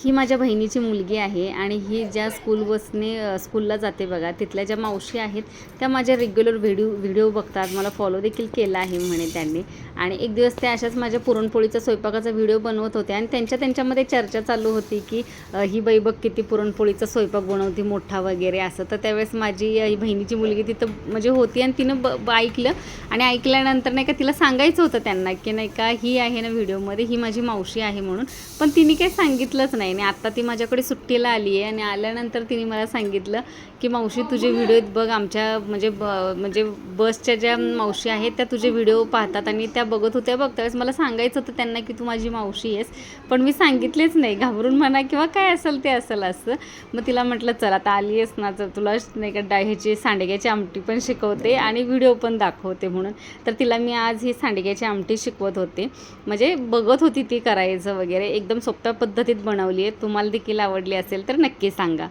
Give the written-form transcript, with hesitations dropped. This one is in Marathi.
ही माझ्या बहिणीची मुलगी आहे आणि ही ज्या स्कूलला जाते बघा, तिथल्या ज्या मावशी आहेत त्या माझ्या रेग्युलर व्हिडिओ बघतात. मला फॉलो देखील केला आहे म्हणे त्यांनी. आणि एक दिवस त्या अशाच माझ्या पुरणपोळीचा स्वयंपाकाचा व्हिडिओ बनवत होते आणि त्यांच्यामध्ये चर्चा चालू होती की ही बाई बघ किती पुरणपोळीचा स्वयंपाक बनवते मोठा वगैरे असं. तर त्यावेळेस माझी बहिणीची मुलगी तिथं म्हणजे होती आणि तिनं ऐकलं आणि ऐकल्यानंतर नाही का तिला सांगायचं होतं त्यांना की नाही का ही आहे ना व्हिडिओमध्ये, ही माझी मावशी आहे म्हणून. पण तिने काही सांगितलंच नाही. आणि आत्ता ती माझ्याकडे सुट्टीला आली आहे आणि आल्यानंतर तिने मला सांगितलं की मावशी तुझे व्हिडिओ बघ, आमच्या म्हणजे बसच्या ज्या मावशी आहेत त्या तुझे व्हिडिओ पाहतात आणि त्या बघत होत्या बघ. त्यावेळेस मला सांगायचं होतं त्यांना की तू माझी मावशी आहेस, पण मी सांगितलेच नाही, घाबरून म्हणा किंवा काय असेल ते असेल असं. मग तिला म्हटलं चल आता आली आहेस ना, तर तुला नाही का ह्याची सांडग्याची आमटी पण शिकवते आणि व्हिडिओ पण दाखवते म्हणून. तर तिला मी आज ही सांडग्याची आमटी शिकवत होते, म्हणजे बघत होती ती करायचं वगैरे. एकदम सोप्या पद्धतीत बनवली आहे. तुम्हाला देखील आवडली असेल तर नक्की सांगा.